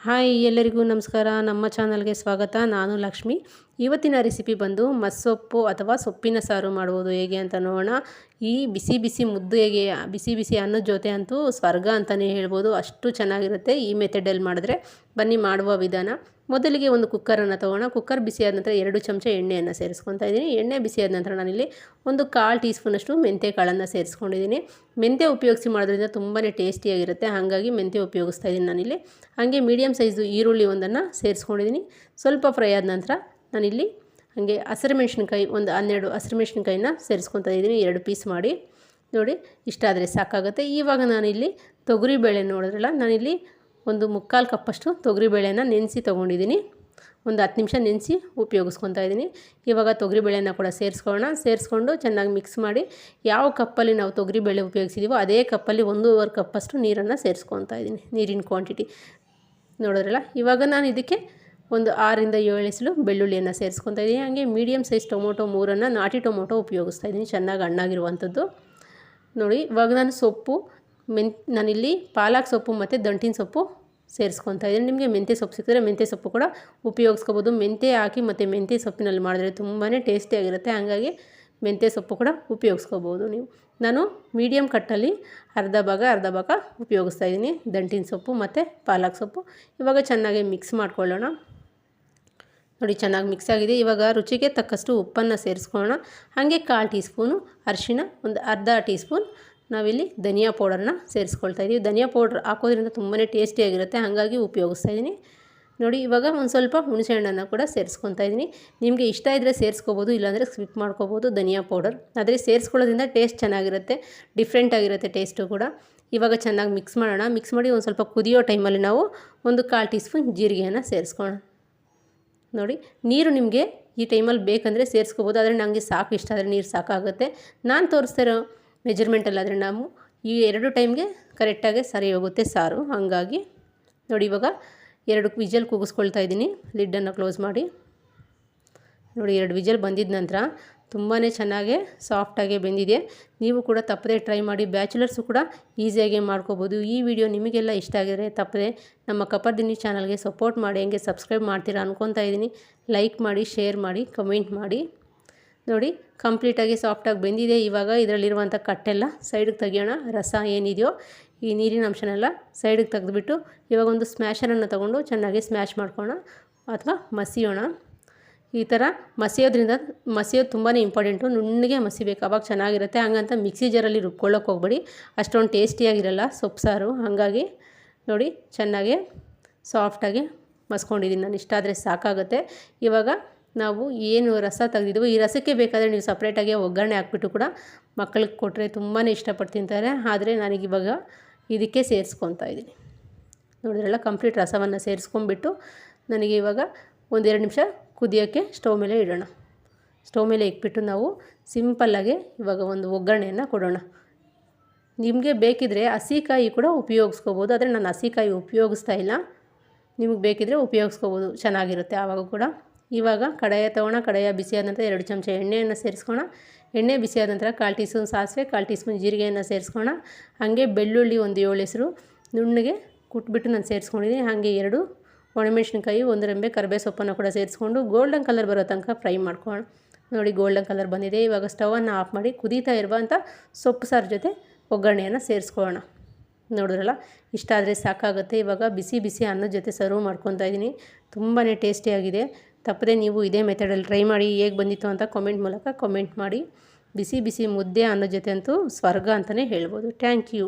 Hi ಎಲ್ಲರಿಗೂ ನಮಸ್ಕಾರ. ನಮ್ಮ ಚಾನಲ್ಗೆ ಸ್ವಾಗತ. ನಾನು ಲಕ್ಷ್ಮಿ. ಇವತ್ತಿನ ರೆಸಿಪಿ ಬಂದು ಮಸ್ಸೊಪ್ಪು ಅಥವಾ ಸೊಪ್ಪಿನ ಸಾರು ಮಾಡುವುದು ಹೇಗೆ ಅಂತ ನೋಡೋಣ. ಈ ಬಿಸಿ ಬಿಸಿ ಮುದ್ದು ಹೇಗೆ ಬಿಸಿ ಬಿಸಿ ಅನ್ನದ ಜೊತೆ ಅಂತೂ ಸ್ವರ್ಗ ಅಂತಲೇ ಹೇಳ್ಬೋದು. ಅಷ್ಟು ಚೆನ್ನಾಗಿರುತ್ತೆ ಈ ಮೆಥಡಲ್ಲಿ ಮಾಡಿದ್ರೆ. ಬನ್ನಿ ಮಾಡುವ ವಿಧಾನ. ಮೊದಲಿಗೆ ಒಂದು ಕುಕ್ಕರನ್ನು ತೊಗೋಣ. ಕುಕ್ಕರ್ ಬಿಸಿ ಆದ ನಂತರ 2 ಚಮಚ ಎಣ್ಣೆಯನ್ನು ಸೇರಿಸ್ಕೊತಾ ಇದ್ದೀನಿ. ಎಣ್ಣೆ ಬಿಸಿ ಆದ ನಂತರ ನಾನಿಲ್ಲಿ ಒಂದು 1/4 ಟೀ ಸ್ಪೂನಷ್ಟು ಮೆಂತ್ಯ ಕಾಳನ್ನು ಸೇರಿಸ್ಕೊಂಡಿದ್ದೀನಿ. ಮೆಂತ್ಯ ಉಪಯೋಗಿಸಿ ಮಾಡೋದ್ರಿಂದ ತುಂಬಾ ಟೇಸ್ಟಿಯಾಗಿರುತ್ತೆ, ಹಾಗಾಗಿ ಮೆಂತ್ಯ ಉಪಯೋಗಿಸ್ತಾ ಇದ್ದೀನಿ ನಾನಿಲ್ಲಿ. ಹಾಗೆ ಮೀಡಿಯಮ್ ಸೈಜು ಈರುಳ್ಳಿ ಒಂದನ್ನು ಸೇರಿಸ್ಕೊಂಡಿದ್ದೀನಿ. ಸ್ವಲ್ಪ ಫ್ರೈ ಆದ ನಂತರ ನಾನಿಲ್ಲಿ ಹಾಗೆ ಹಸಿರು ಮೆಣಸಿನ್ಕಾಯಿ ಒಂದು 12 ಹಸಿರು ಮೆಣಸಿನ್ಕಾಯಿನ ಸೇರಿಸ್ಕೊತಾ ಇದ್ದೀನಿ, 2 ಪೀಸ್ ಮಾಡಿ. ನೋಡಿ, ಇಷ್ಟ ಆದರೆ ಸಾಕಾಗುತ್ತೆ. ಇವಾಗ ನಾನಿಲ್ಲಿ ತೊಗರಿಬೇಳೆ ನೋಡಿದ್ರಲ್ಲ, ನಾನಿಲ್ಲಿ ಒಂದು 3/4 ಕಪ್ಪಷ್ಟು ತೊಗರಿಬೇಳೆನ ನೆನೆಸಿ ತೊಗೊಂಡಿದ್ದೀನಿ. ಒಂದು 10 ನಿಮಿಷ ನೆನೆಸಿ ಉಪಯೋಗಿಸ್ಕೊತಾ ಇದ್ದೀನಿ. ಇವಾಗ ತೊಗರಿಬೇಳೆನ ಕೂಡ ಸೇರಿಸ್ಕೊಂಡು ಚೆನ್ನಾಗಿ ಮಿಕ್ಸ್ ಮಾಡಿ, ಯಾವ ಕಪ್ಪಲ್ಲಿ ನಾವು ತೊಗರಿಬೇಳೆ ಉಪಯೋಗಿಸಿದ್ದೀವೋ ಅದೇ ಕಪ್ಪಲ್ಲಿ 1.5 ಕಪ್ಪಷ್ಟು ನೀರನ್ನು ಸೇರಿಸ್ಕೊತಾ ಇದ್ದೀನಿ. ನೀರಿನ ಕ್ವಾಂಟಿಟಿ ನೋಡಿದ್ರಲ್ಲ. ಇವಾಗ ನಾನು ಇದಕ್ಕೆ ಒಂದು 6ರಿಂದ 7 ಎಸಳು ಬೆಳ್ಳುಳ್ಳಿಯನ್ನು ಸೇರಿಸ್ಕೊತಾ ಇದ್ದೀನಿ. ಹಾಗೆ ಮೀಡಿಯಮ್ ಸೈಜ್ ಟೊಮೊಟೊ 3 ನಾಟಿ ಟೊಮೊಟೊ ಉಪಯೋಗಿಸ್ತಾ ಇದ್ದೀನಿ, ಚೆನ್ನಾಗಿ ಹಣ್ಣಾಗಿರುವಂಥದ್ದು. ನೋಡಿ, ಇವಾಗ ನಾನು ಸೊಪ್ಪು ನಾನಿಲ್ಲಿ ಪಾಲಕ್ ಸೊಪ್ಪು ಮತ್ತು ದಂಟಿನ ಸೊಪ್ಪು ಸೇರಿಸ್ಕೊತಾ ಇದ್ದೀನಿ. ನಿಮಗೆ ಮೆಂತ್ಯ ಸೊಪ್ಪು ಸಿಕ್ಕಿದ್ರೆ ಮೆಂತ್ಯ ಸೊಪ್ಪು ಕೂಡ ಉಪಯೋಗಿಸ್ಕೋಬೋದು. ಮೆಂತ್ಯ ಹಾಕಿ ಮತ್ತು ಮೆಂತ್ಯ ಸೊಪ್ಪಿನಲ್ಲಿ ಮಾಡಿದ್ರೆ ತುಂಬಾ ಟೇಸ್ಟಿಯಾಗಿರುತ್ತೆ, ಹಾಗಾಗಿ ಮೆಂತ್ಯ ಸೊಪ್ಪು ಕೂಡ ಉಪಯೋಗಿಸ್ಕೋಬೋದು ನೀವು. ನಾನು ಮೀಡಿಯಮ್ ಕಟ್ಟಲ್ಲಿ ಅರ್ಧ ಭಾಗ ಉಪಯೋಗಿಸ್ತಾ ಇದ್ದೀನಿ, ದಂಟಿನ ಸೊಪ್ಪು ಮತ್ತು ಪಾಲಕ್ ಸೊಪ್ಪು. ಇವಾಗ ಚೆನ್ನಾಗಿ ಮಿಕ್ಸ್ ಮಾಡ್ಕೊಳ್ಳೋಣ. ನೋಡಿ, ಚೆನ್ನಾಗಿ ಮಿಕ್ಸ್ ಆಗಿದೆ. ಇವಾಗ ರುಚಿಗೆ ತಕ್ಕಷ್ಟು ಉಪ್ಪನ್ನು ಸೇರಿಸ್ಕೊಳ್ಳೋಣ. ಹಾಗೆ 1/4 ಟೀ ಸ್ಪೂನು ಅರಿಶಿನ, ಒಂದು ಅರ್ಧ ಟೀ ಸ್ಪೂನ್ ನಾವಿಲ್ಲಿ ಧನಿಯಾ ಪೌಡರ್ನ ಸೇರಿಸ್ಕೊಳ್ತಾ ಇದ್ದೀವಿ. ಧನಿಯಾ ಪೌಡ್ರ್ ಹಾಕೋದ್ರಿಂದ ತುಂಬಾ ಟೇಸ್ಟಿಯಾಗಿರುತ್ತೆ, ಹಾಗಾಗಿ ಉಪಯೋಗಿಸ್ತಾ ಇದ್ದೀನಿ. ನೋಡಿ, ಇವಾಗ ಒಂದು ಸ್ವಲ್ಪ ಹುಣಸೆ ಹಣ್ಣನ್ನು ಕೂಡ ಸೇರಿಸ್ಕೊತಾ ಇದ್ದೀನಿ. ನಿಮಗೆ ಇಷ್ಟ ಇದ್ದರೆ ಸೇರಿಸ್ಕೋಬೋದು, ಇಲ್ಲಾಂದರೆ ಸ್ಕಿಪ್ ಮಾಡ್ಕೋಬೋದು ಧನಿಯಾ ಪೌಡರ್. ಆದರೆ ಸೇರಿಸ್ಕೊಳ್ಳೋದ್ರಿಂದ ಟೇಸ್ಟ್ ಚೆನ್ನಾಗಿರುತ್ತೆ, ಡಿಫ್ರೆಂಟಾಗಿರುತ್ತೆ ಟೇಸ್ಟು ಕೂಡ. ಇವಾಗ ಚೆನ್ನಾಗಿ ಮಿಕ್ಸ್ ಮಾಡೋಣ. ಮಿಕ್ಸ್ ಮಾಡಿ ಒಂದು ಸ್ವಲ್ಪ ಕುದಿಯೋ ಟೈಮಲ್ಲಿ ನಾವು ಒಂದು 1/4 ಟೀ ಸ್ಪೂನ್ ಜೀರಿಗೆಯನ್ನು ಸೇರಿಸ್ಕೊಳ್ಳೋಣ. ನೋಡಿ, ನೀರು ನಿಮಗೆ ಈ ಟೈಮಲ್ಲಿ ಬೇಕಂದರೆ ಸೇರಿಸ್ಕೋಬೋದು, ಆದರೆ ನನಗೆ ಸಾಕು ಇಷ್ಟ ಆದರೆ ನೀರು ಸಾಕಾಗುತ್ತೆ. ನಾನು ತೋರಿಸ್ತಾ ಇರೋ ಮೆಜರ್ಮೆಂಟಲ್ಲಾದರೆ ನಾವು ಈ 2 ಟೈಮ್ಗೆ ಕರೆಕ್ಟಾಗಿ ಸರಿ ಹೋಗುತ್ತೆ ಸಾರು, ಹಾಗಾಗಿ. ನೋಡಿ, ಇವಾಗ 2 ವಿಜಲ್ ಕೂಗಿಸ್ಕೊಳ್ತಾ ಇದ್ದೀನಿ. ಲಿಡ್ಡನ್ನು ಕ್ಲೋಸ್ ಮಾಡಿ. ನೋಡಿ, 2 ವಿಜಲ್ ಬಂದಿದ್ದ ನಂತರ ತುಂಬಾ ಚೆನ್ನಾಗೇ ಸಾಫ್ಟಾಗೆ ಬೆಂದಿದೆ. ನೀವು ಕೂಡ ತಪ್ಪದೆ ಟ್ರೈ ಮಾಡಿ. ಬ್ಯಾಚುಲರ್ಸು ಕೂಡ ಈಸಿಯಾಗಿ ಮಾಡ್ಕೋಬೋದು. ಈ ವಿಡಿಯೋ ನಿಮಗೆಲ್ಲ ಇಷ್ಟ ಆಗಿದ್ರೆ ತಪ್ಪದೆ ನಮ್ಮ ಕಪರ್ದಿನಿ ಚಾನಲ್ಗೆ ಸಪೋರ್ಟ್ ಮಾಡಿ, ಹಂಗೆ ಸಬ್ಸ್ಕ್ರೈಬ್ ಮಾಡ್ತೀರಾ ಅನ್ಕೊತಾ ಇದ್ದೀನಿ. ಲೈಕ್ ಮಾಡಿ, ಶೇರ್ ಮಾಡಿ, ಕಮೆಂಟ್ ಮಾಡಿ. ನೋಡಿ, ಕಂಪ್ಲೀಟಾಗಿ ಸಾಫ್ಟಾಗಿ ಬೆಂದಿದೆ. ಇವಾಗ ಇದರಲ್ಲಿರುವಂಥ ಕಟ್ಟೆಲ್ಲ ಸೈಡಿಗೆ ತೆಗಿಯೋಣ. ರಸ ಏನಿದೆಯೋ ಈ ನೀರಿನ ಅಂಶನೆಲ್ಲ ಸೈಡಿಗೆ ತೆಗೆದುಬಿಟ್ಟು ಇವಾಗ ಒಂದು ಸ್ಮ್ಯಾಶರನ್ನು ತೊಗೊಂಡು ಚೆನ್ನಾಗಿ ಸ್ಮ್ಯಾಶ್ ಮಾಡ್ಕೊಳ್ಳೋಣ ಅಥವಾ ಮಸಿಯೋಣ. ಈ ಥರ ಮಸಿಯೋದು ತುಂಬಾ ಇಂಪಾರ್ಟೆಂಟು. ನುಣ್ಣಗೆ ಮಸಿಬೇಕು, ಆವಾಗ ಚೆನ್ನಾಗಿರುತ್ತೆ. ಹಂಗಂತ ಮಿಕ್ಸಿ ಜಾರಲ್ಲಿ ರುಬ್ಕೊಳ್ಳೋಕೆ ಹೋಗ್ಬೇಡಿ, ಅಷ್ಟೊಂದು ಟೇಸ್ಟಿಯಾಗಿರಲ್ಲ ಸೊಪ್ಪು ಸಾರು. ಹಾಗಾಗಿ ನೋಡಿ, ಚೆನ್ನಾಗಿ ಸಾಫ್ಟಾಗಿ ಮಸ್ಕೊಂಡಿದ್ದೀನಿ ನಾನು. ಇಷ್ಟ ಆದರೆ ಸಾಕಾಗುತ್ತೆ. ಇವಾಗ ನಾವು ಏನು ರಸ ತೆಗೆದಿದ್ವು, ಈ ರಸಕ್ಕೆ ಬೇಕಾದರೆ ನೀವು ಸಪ್ರೇಟಾಗಿ ಒಗ್ಗರಣೆ ಹಾಕ್ಬಿಟ್ಟು ಕೂಡ ಮಕ್ಕಳಿಗೆ ಕೊಟ್ಟರೆ ತುಂಬಾ ಇಷ್ಟಪಟ್ಟು ತಿಂತಾರೆ. ಆದರೆ ನನಗಿವಾಗ ಇದಕ್ಕೆ ಸೇರಿಸ್ಕೊತಾ ಇದ್ದೀನಿ. ನೋಡಿದ್ರಲ್ಲ, ಕಂಪ್ಲೀಟ್ ರಸವನ್ನು ಸೇರಿಸ್ಕೊಂಡ್ಬಿಟ್ಟು ನನಗೆ ಇವಾಗ 1-2 ನಿಮಿಷ ಕುದಿಯೋಕ್ಕೆ ಸ್ಟವ್ ಮೇಲೆ ಇಡೋಣ. ಸ್ಟವ್ ಮೇಲೆ ಇಟ್ಬಿಟ್ಟು ನಾವು ಸಿಂಪಲ್ಲಾಗಿ ಇವಾಗ ಒಂದು ಒಗ್ಗರಣೆಯನ್ನು ಕೊಡೋಣ. ನಿಮಗೆ ಬೇಕಿದ್ದರೆ ಹಸಿಕಾಯಿ ಕೂಡ ಉಪಯೋಗಿಸ್ಕೋಬೋದು, ಆದರೆ ನಾನು ಹಸಿಕಾಯಿ ಉಪಯೋಗಿಸ್ತಾ ಇಲ್ಲ. ನಿಮಗೆ ಬೇಕಿದ್ದರೆ ಉಪಯೋಗಿಸ್ಕೋಬೋದು, ಚೆನ್ನಾಗಿರುತ್ತೆ ಆವಾಗ ಕೂಡ. ಇವಾಗ ಕಡಾಯ ತೊಗೋಣ. ಕಡಾಯ ಬಿಸಿಯಾದ ನಂತರ 2 ಚಮಚ ಎಣ್ಣೆಯನ್ನು ಸೇರಿಸ್ಕೋಣ. ಎಣ್ಣೆ ಬಿಸಿಯಾದ ನಂತರ 1/4 ಟೀ ಸ್ಪೂನ್ ಸಾಸಿವೆ, 1/4 ಟೀ ಸ್ಪೂನ್ ಜೀರಿಗೆಯನ್ನು ಸೇರಿಸ್ಕೋಣ. ಹಾಗೆ ಬೆಳ್ಳುಳ್ಳಿ ಒಂದು 7 ಎಸರು ನುಣ್ಣಗೆ ಕುಟ್ಬಿಟ್ಟು ನಾನು ಸೇರಿಸ್ಕೊಂಡಿದ್ದೀನಿ. ಹಾಗೆ 2 ಒಣಮೆಣಸಿನ್ಕಾಯಿ, 1 ರೆಂಬೆ ಕರಿಬೇವು ಸೊಪ್ಪನ್ನು ಕೂಡ ಸೇರಿಸ್ಕೊಂಡು ಗೋಲ್ಡನ್ ಕಲರ್ ಬರೋ ತನಕ ಫ್ರೈ ಮಾಡ್ಕೊಳ್ಳೋಣ. ನೋಡಿ, ಗೋಲ್ಡನ್ ಕಲರ್ ಬಂದಿದೆ. ಇವಾಗ ಸ್ಟವನ್ನು ಆಫ್ ಮಾಡಿ ಕುದೀತಾ ಇರುವಂಥ ಸೊಪ್ಪು ಸಾರು ಜೊತೆ ಒಗ್ಗರಣೆಯನ್ನು ಸೇರಿಸ್ಕೊಳ್ಳೋಣ. ನೋಡಿದ್ರಲ್ಲ, ಇಷ್ಟ ಆದರೆ ಸಾಕಾಗುತ್ತೆ. ಇವಾಗ ಬಿಸಿ ಬಿಸಿ ಅನ್ನದ ಜೊತೆ ಸರ್ವ್ ಮಾಡ್ಕೊತಾ ಇದ್ದೀನಿ. ತುಂಬಾ ಟೇಸ್ಟಿಯಾಗಿದೆ. ತಪ್ಪದೆ ನೀವು ಇದೇ ಮೆಥಡಲ್ಲಿ ಟ್ರೈ ಮಾಡಿ. ಹೇಗೆ ಬಂದಿತ್ತು ಅಂತ ಕಾಮೆಂಟ್ ಮೂಲಕ ಕಾಮೆಂಟ್ ಮಾಡಿ. ಬಿಸಿ ಬಿಸಿ ಮುದ್ದೆ ಅನ್ನೋ ಜೊತೆ ಅಂತೂ ಸ್ವರ್ಗ ಅಂತಲೇ ಹೇಳ್ಬೋದು. Thank you.